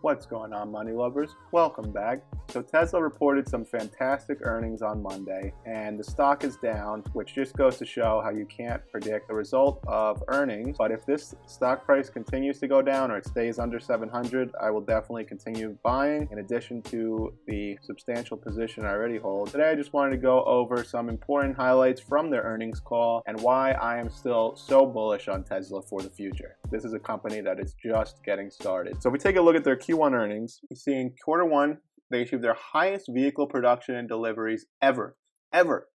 What's going on, money lovers? Welcome back. So Tesla reported some fantastic earnings on Monday, and the stock is down, which just goes to show how you can't predict the result of earnings. But if this stock price continues to go down or it stays under 700, I will definitely continue buying, in addition to the substantial position I already hold. Today I just wanted to go over some important highlights from their earnings call and why I am still so bullish on Tesla for the future. This is a company that is just getting started. So if we take a look at their Q1 earnings, you see in Q1, they achieved their highest vehicle production and deliveries ever.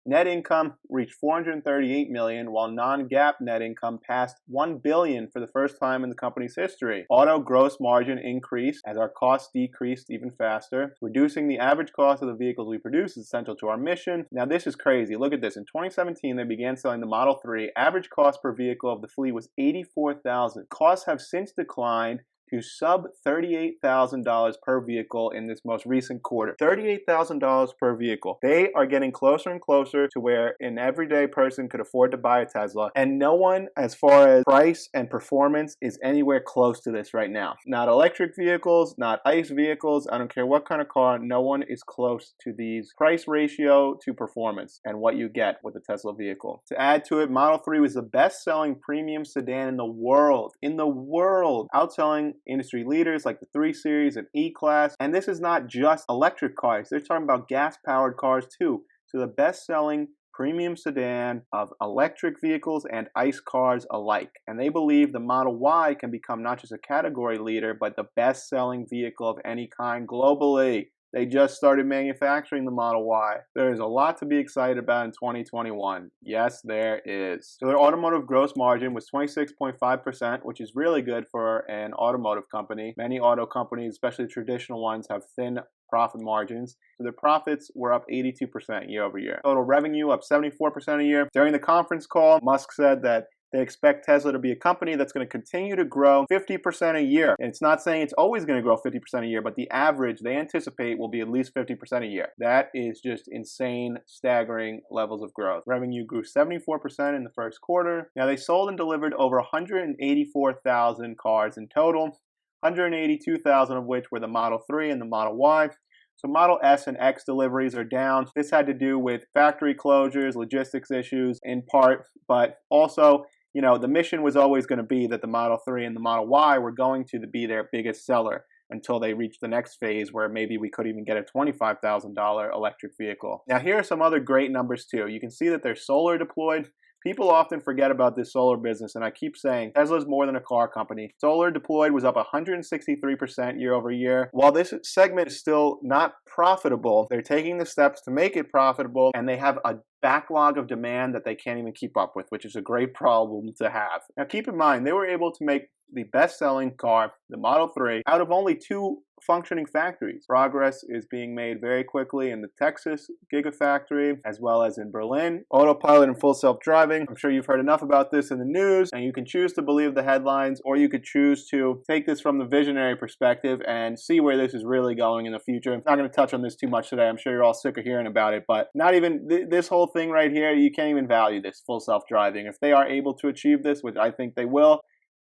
Net income reached $438 million, while non-GAAP net income passed $1 billion for the first time in the company's history. Auto gross margin increased as our costs decreased even faster. Reducing the average cost of the vehicles we produce is essential to our mission. Now this is crazy. Look at this. In 2017, they began selling the Model 3. Average cost per vehicle of the fleet was $84,000. Costs have since declined to sub $38,000 per vehicle in this most recent quarter. $38,000 per vehicle. They are getting closer and closer to where an everyday person could afford to buy a Tesla, and no one, as far as price and performance, is anywhere close to this right now. Not electric vehicles, not ICE vehicles, I don't care what kind of car, no one is close to these price ratio to performance and what you get with a Tesla vehicle. To add to it, Model 3 was the best-selling premium sedan in the world, outselling industry leaders like the 3 Series and E-Class. And this is not just electric cars. They're talking about gas-powered cars too. So the best-selling premium sedan of electric vehicles and ICE cars alike. And they believe the Model Y can become not just a category leader, but the best-selling vehicle of any kind globally. They just started manufacturing the Model Y. There is a lot to be excited about in 2021. Yes, there is. So their automotive gross margin was 26.5%, which is really good for an automotive company. Many auto companies, especially traditional ones, have thin profit margins. So their profits were up 82% year over year. Total revenue up 74% a year. During the conference call, Musk said that they expect Tesla to be a company that's going to continue to grow 50% a year. And it's not saying it's always going to grow 50% a year, but the average they anticipate will be at least 50% a year. That is just insane, staggering levels of growth. Revenue grew 74% in the first quarter. Now, they sold and delivered over 184,000 cars in total, 182,000 of which were the Model 3 and the Model Y. So Model S and X deliveries are down. This had to do with factory closures, logistics issues in part, but also, you know, the mission was always going to be that the Model 3 and the Model Y were going to be their biggest seller until they reach the next phase where maybe we could even get a $25,000 electric vehicle. Now, here are some other great numbers too. You can see that they're solar deployed. People often forget about this solar business, and I keep saying Tesla's more than a car company. Solar deployed was up 163% year over year. While this segment is still not profitable, they're taking the steps to make it profitable, and they have a backlog of demand that they can't even keep up with, which is a great problem to have. Now keep in mind, they were able to make the best-selling car, the Model 3, out of only 2 functioning factories. Progress is being made very quickly in the Texas Gigafactory as well as in Berlin. Autopilot and full self-driving. I'm sure you've heard enough about this in the news, and you can choose to believe the headlines, or you could choose to take this from the visionary perspective and see where this is really going in the future. I'm not going to touch on this too much today. I'm sure you're all sick of hearing about it, but not even this whole thing right here, you can't even value this full self-driving. If they are able to achieve this, which I think they will,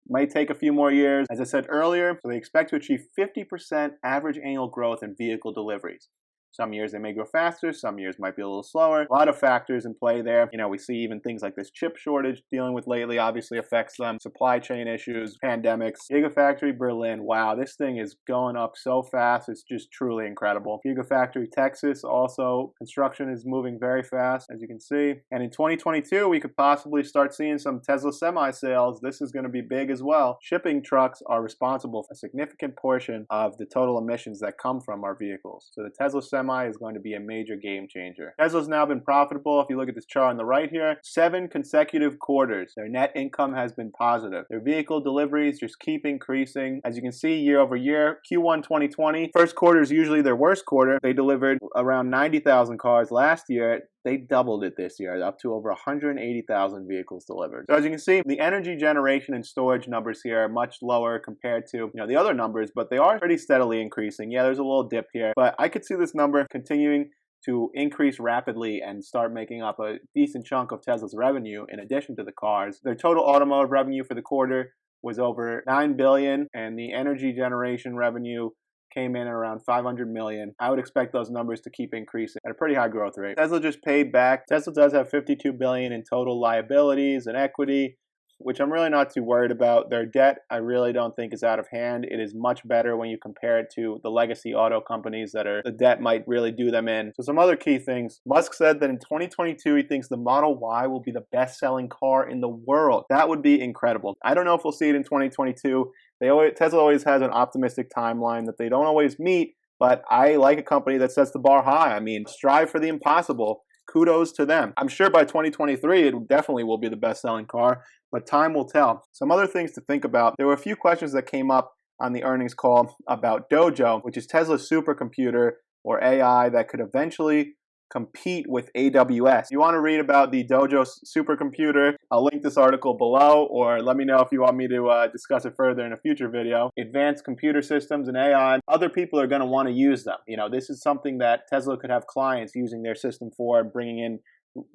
might take a few more years. As I said earlier, so they expect to achieve 50% average annual growth in vehicle deliveries. Some years they may grow faster, some years might be a little slower. A lot of factors in play there. You know, we see even things like this chip shortage dealing with lately obviously affects them. Supply chain issues, pandemics. Gigafactory Berlin, wow, this thing is going up so fast. It's just truly incredible. Gigafactory Texas, also construction is moving very fast, as you can see. And in 2022, we could possibly start seeing some Tesla semi sales. This is going to be big as well. Shipping trucks are responsible for a significant portion of the total emissions that come from our vehicles. So the Tesla semi is going to be a major game changer. Tesla's now been profitable. If you look at this chart on the right here, 7 consecutive quarters. Their net income has been positive. Their vehicle deliveries just keep increasing. As you can see, year over year, Q1 2020, first quarter is usually their worst quarter. They delivered around 90,000 cars last year. They doubled it this year, up to over 180,000 vehicles delivered. So as you can see, the energy generation and storage numbers here are much lower compared to the other numbers, but they are pretty steadily increasing. Yeah, there's a little dip here, but I could see this number continuing to increase rapidly and start making up a decent chunk of Tesla's revenue in addition to the cars. Their total automotive revenue for the quarter was over $9 billion, and the energy generation revenue came in at around 500 million. I would expect those numbers to keep increasing at a pretty high growth rate. Tesla just paid back. Tesla does have 52 billion in total liabilities and equity, which I'm really not too worried about. Their debt, I really don't think is out of hand. It is much better when you compare it to the legacy auto companies the debt might really do them in. So some other key things. Musk said that in 2022, he thinks the Model Y will be the best-selling car in the world. That would be incredible. I don't know if we'll see it in 2022. Tesla always has an optimistic timeline that they don't always meet, but I like a company that sets the bar high. I mean, strive for the impossible. Kudos to them. I'm sure by 2023, it definitely will be the best-selling car, but time will tell. Some other things to think about. There were a few questions that came up on the earnings call about Dojo, which is Tesla's supercomputer or AI that could eventually compete with AWS. If you want to read about the Dojo supercomputer, I'll link this article below, or let me know if you want me to discuss it further in a future video. Advanced computer systems and AI, other people are going to want to use them. You know, this is something that Tesla could have clients using their system for, bringing in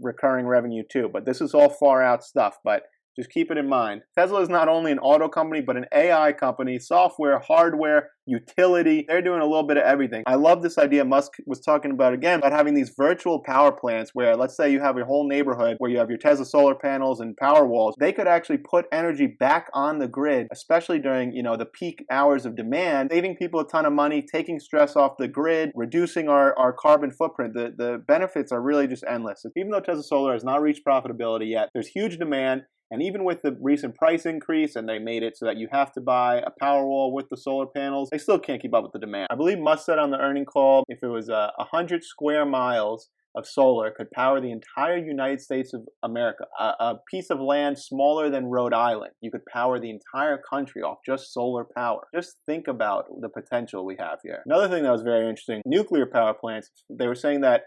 recurring revenue too. But this is all far out stuff, but just keep it in mind. Tesla is not only an auto company, but an AI company, software, hardware, utility. They're doing a little bit of everything. I love this idea Musk was talking about again, about having these virtual power plants where, let's say you have your whole neighborhood where you have your Tesla solar panels and power walls. They could actually put energy back on the grid, especially during, the peak hours of demand, saving people a ton of money, taking stress off the grid, reducing our carbon footprint. The benefits are really just endless. Even though Tesla Solar has not reached profitability yet, there's huge demand. And even with the recent price increase, and they made it so that you have to buy a Powerwall with the solar panels, they still can't keep up with the demand. I believe Musk said on the earnings call, if it was 100 square miles of solar could power the entire United States of America, a piece of land smaller than Rhode Island, you could power the entire country off just solar power. Just think about the potential we have here. Another thing that was very interesting, nuclear power plants, they were saying that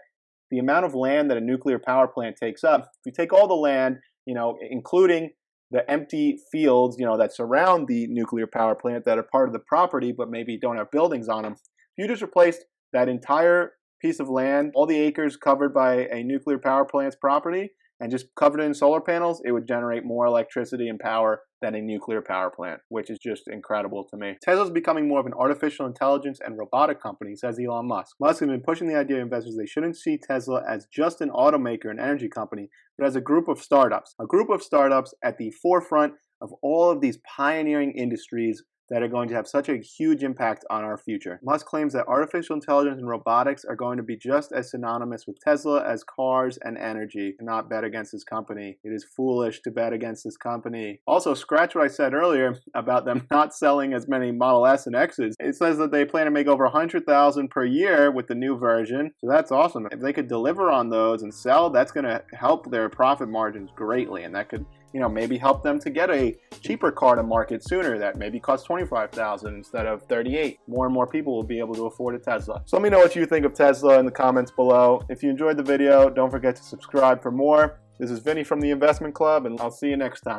the amount of land that a nuclear power plant takes up, if you take all the land, including the empty fields, that surround the nuclear power plant that are part of the property, but maybe don't have buildings on them. If you just replaced that entire piece of land, all the acres covered by a nuclear power plant's property, and just covered it in solar panels, it would generate more electricity and power than a nuclear power plant, which is just incredible to me. Tesla's becoming more of an artificial intelligence and robotic company, says Elon Musk. Musk has been pushing the idea to investors they shouldn't see Tesla as just an automaker and energy company, but as a group of startups. A group of startups at the forefront of all of these pioneering industries that are going to have such a huge impact on our future. Musk claims that artificial intelligence and robotics are going to be just as synonymous with Tesla as cars and energy. Do not bet against this company. It is foolish to bet against this company. Also, scratch what I said earlier about them not selling as many Model S and X's. It says that they plan to make over 100,000 per year with the new version. So that's awesome. If they could deliver on those and sell, that's going to help their profit margins greatly. And that could, maybe help them to get a cheaper car to market sooner that maybe costs $25,000 instead of $38,000. More and more people will be able to afford a Tesla. So let me know what you think of Tesla in the comments below. If you enjoyed the video, don't forget to subscribe for more. This is Vinny from the Investment Club, and I'll see you next time.